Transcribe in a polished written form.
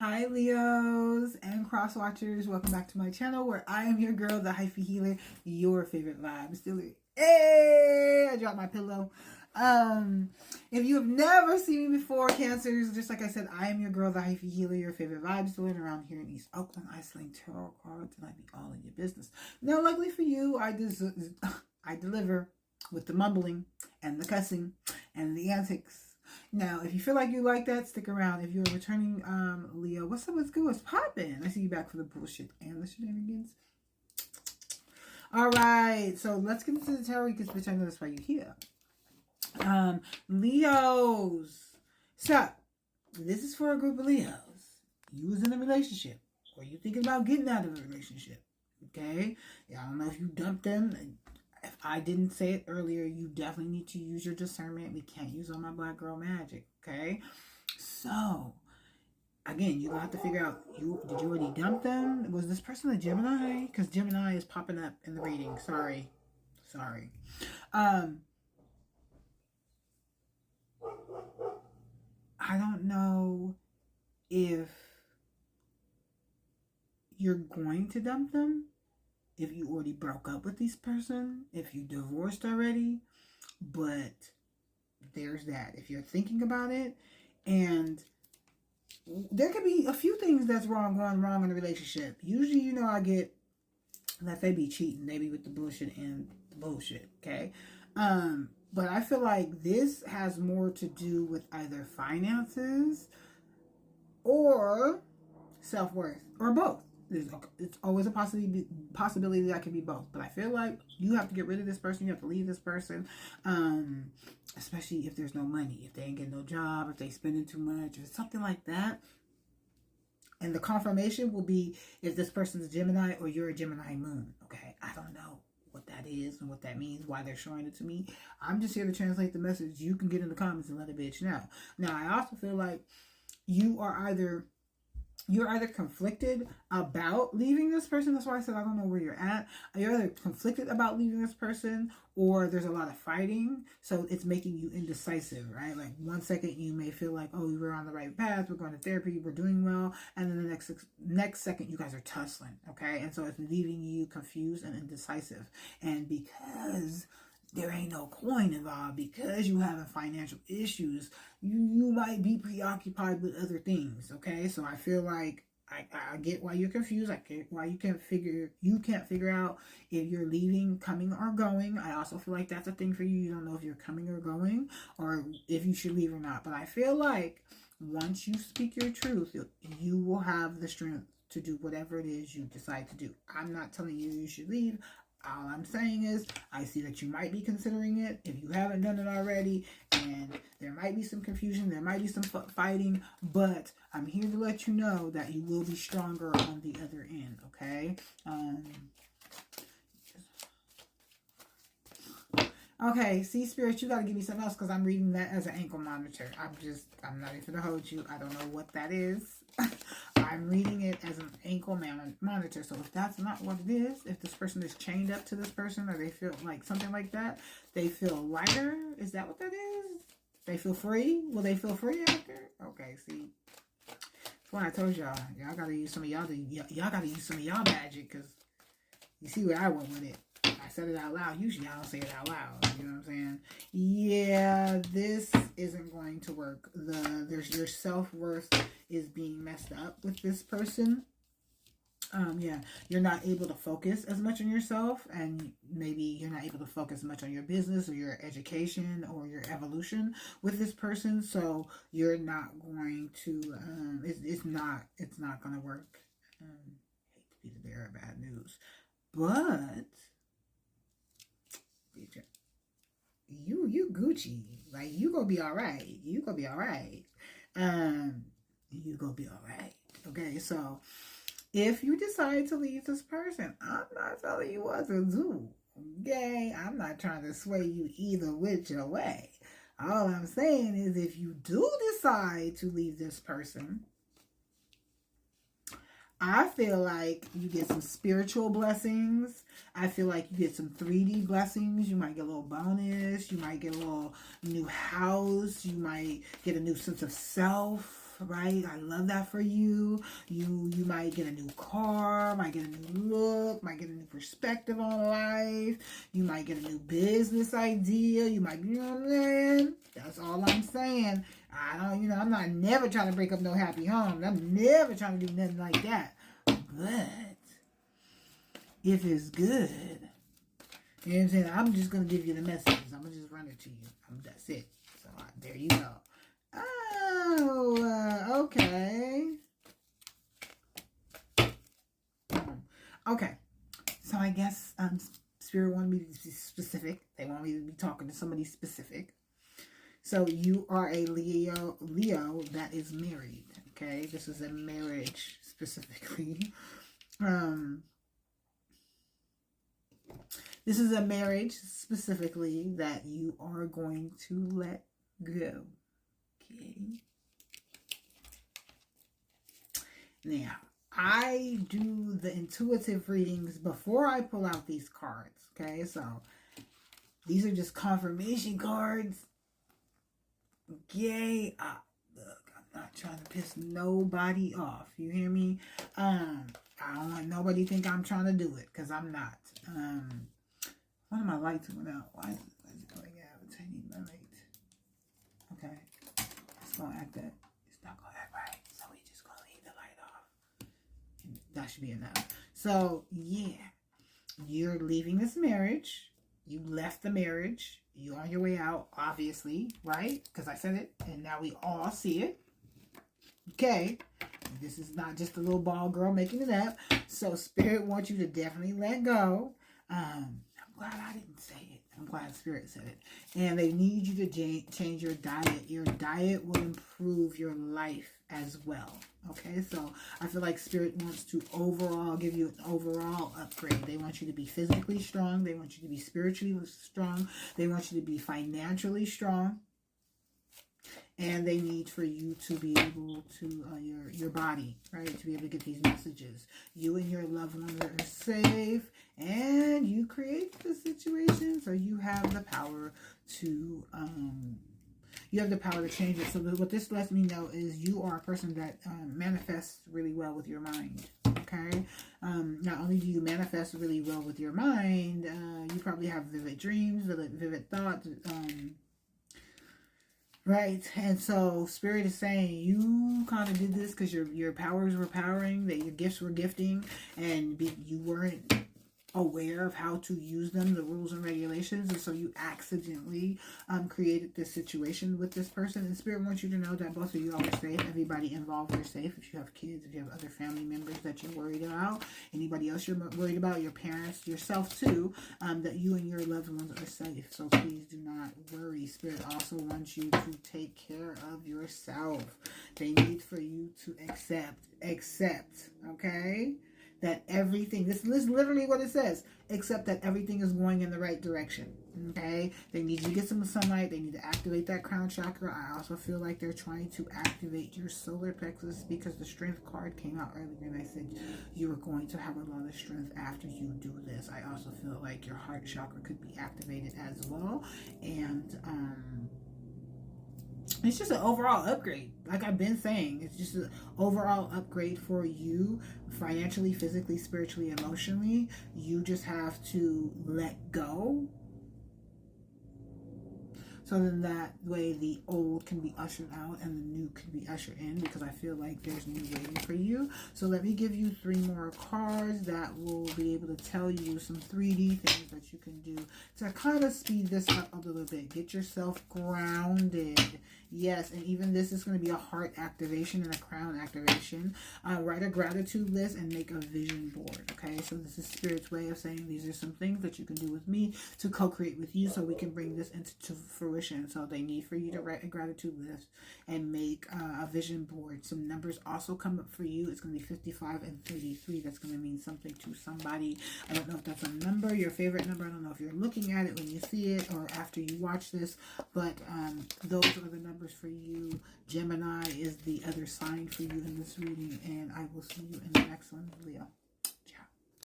Hi Leos and cross watchers, welcome back to my channel where I am your girl, the Hyphy healer, your favorite vibe stealer. Hey, I dropped my pillow. If you have never seen me before, Cancers, just like I said, I am your girl, the Hyphy healer, your favorite vibe stealer, around here in East Oakland. I sling tarot cards and I be all in your business. Now, luckily for you, I deliver with the mumbling and the cussing and the antics. Now, if you feel like you like that, stick around. If you're a returning Leo, what's up? What's good? What's poppin'? I see you back for the bullshit and the shenanigans. All right, so let's get into the tarot because bitch, I know that's why you're here. Leos. So, this is for a group of Leos. You was in a relationship, or you thinking about getting out of a relationship. Okay? Yeah, I don't know if you dumped them. If I didn't say it earlier, you definitely need to use your discernment. We can't use all my black girl magic. Okay? So, again, you're gonna have to figure out, did you already dump them? Was this person a Gemini? Because Gemini is popping up in the reading. Sorry. Um, I don't know if you're going to dump them, if you already broke up with this person, if you divorced already, but there's that. If you're thinking about it, and there could be a few things that's going wrong in a relationship. Usually, I get that they be cheating, they be with the bullshit and the bullshit, okay? But I feel like this has more to do with either finances or self-worth or both. It's always a possibility that can be both, but I feel like you have to get rid of this person, you have to leave this person, especially if there's no money, if they ain't getting no job, if they spending too much or something like that. And the confirmation will be if this person's a Gemini or you're a Gemini moon. Okay, I don't know what that is and what that means, why they're showing it to me. I'm just here to translate the message. You can get in the comments and let a bitch know. Now, I also feel like you are either you're either conflicted about leaving this person. That's why I said I don't know where you're at. You're either conflicted about leaving this person, or there's a lot of fighting, so it's making you indecisive, right? Like 1 second you may feel like, oh, we're on the right path, we're going to therapy, we're doing well, and then the next second you guys are tussling, okay? And so it's leaving you confused and indecisive. And because there ain't no coin involved, because you having financial issues, you might be preoccupied with other things, okay? So I feel like I get why you're confused. I get why you can't figure out if you're leaving, coming, or going. I also feel like that's a thing for you. You don't know if you're coming or going, or if you should leave or not. But I feel like once you speak your truth, you will have the strength to do whatever it is you decide to do. I'm not telling you you should leave. All I'm saying is, I see that you might be considering it if you haven't done it already, and there might be some confusion, there might be some fighting, but I'm here to let you know that you will be stronger on the other end, okay? Okay, see, Spirit, you got to give me something else because I'm reading that as an ankle monitor. I'm not even going to hold you. I don't know what that is. I'm reading it as an ankle monitor. So if that's not what it is, if this person is chained up to this person or they feel like something like that, they feel lighter. Is that what that is? They feel free? Will they feel free after? Okay, see. That's why I told y'all. Y'all got to use some of y'all got to use some of y'all magic because you see where I went with it. I said it out loud. Usually I don't say it out loud. You know what I'm saying? Yeah, this isn't going to work. Your self-worth is being messed up with this person. Yeah, you're not able to focus as much on yourself, and maybe you're not able to focus much on your business or your education or your evolution with this person. So you're not going to. It's not going to work. Hate to be the bearer of bad news, but you Gucci. Like, you gonna be all right. You gonna be all right. You gonna be all right. Okay, so if you decide to leave this person, I'm not telling you what to do. Okay, I'm not trying to sway you either which way. All I'm saying is, if you do decide to leave this person, I feel like you get some spiritual blessings. I feel like you get some 3D blessings. You might get a little bonus. You might get a little new house. You might get a new sense of self. right? I love that for you. You might get a new car, might get a new look, might get a new perspective on life. You might get a new business idea. You might, you know what I'm saying? That's all I'm saying. I don't, I'm not never trying to break up no happy homes. I'm never trying to do nothing like that. But if it's good, you know what I'm saying? I'm just going to give you the messages. I'm going to just run it to you. That's it. So there you go. Oh, okay. Okay. So I guess Spirit wanted me to be specific. They want me to be talking to somebody specific. So you are a Leo that is married. Okay, this is a marriage specifically. This is a marriage specifically that you are going to let go. Okay. Now, I do the intuitive readings before I pull out these cards. Okay, so these are just confirmation cards. Okay, look, I'm not trying to piss nobody off. You hear me? I don't want nobody to think I'm trying to do it, because I'm not. One of my lights went out. Why is it going out? I need my light. Okay. It's going to act that. It's not going to act right. So we just going to leave the light off. And that should be enough. So, yeah. You're leaving this marriage. You left the marriage. You're on your way out, obviously. Right? Because I said it. And now we all see it. Okay. This is not just a little ball girl making it up. So, Spirit wants you to definitely let go. I'm glad I didn't say it. I'm glad Spirit said it. And they need you to change your diet. Your diet will improve your life as well. Okay, so I feel like Spirit wants to overall give you an overall upgrade. They want you to be physically strong. They want you to be spiritually strong. They want you to be financially strong. And they need for you to be able to, your body, right, to be able to get these messages. You and your loved ones are safe, and you create the situation, so you have the power to, change it. So what this lets me know is you are a person that manifests really well with your mind, okay? Not only do you manifest really well with your mind, you probably have vivid dreams, vivid thoughts, right, and so Spirit is saying you kind of did this because your powers were powering, that your gifts were gifting, and you weren't aware of how to use them, the rules and regulations, and so you accidentally created this situation with this person. And Spirit wants you to know that both of you all are safe. Everybody involved are safe. If you have kids, if you have other family members that you're worried about, anybody else you're worried about, your parents, yourself too, that you and your loved ones are safe. So please do not worry. Spirit also wants you to take care of yourself. They need for you to accept, okay? That everything, this is literally what it says, except that everything is going in the right direction, okay? They need you to get some sunlight. They need to activate that crown chakra. I also feel like they're trying to activate your solar plexus, because the strength card came out earlier and I said you were going to have a lot of strength after you do this. I also feel like your heart chakra could be activated as well, and it's just an overall upgrade. Like I've been saying, it's just an overall upgrade for you, financially, physically, spiritually, emotionally. You just have to let go, so then that way the old can be ushered out and the new can be ushered in, because I feel like there's new waiting for you. So let me give you 3 more cards that will be able to tell you some 3D things that you can do to kind of speed this up a little bit. Get yourself grounded. Yes, and even this is going to be a heart activation and a crown activation. Write a gratitude list and make a vision board, okay? So this is Spirit's way of saying these are some things that you can do with me to co-create with you, so we can bring this into fruition. So they need for you to write a gratitude list and make a vision board. Some numbers also come up for you. It's going to be 55 and 33. That's going to mean something to somebody. I don't know if that's a number, your favorite number. I don't know if you're looking at it when you see it or after you watch this, but those are the numbers for you. Gemini is the other sign for you in this reading, and I will see you in the next one, Leo.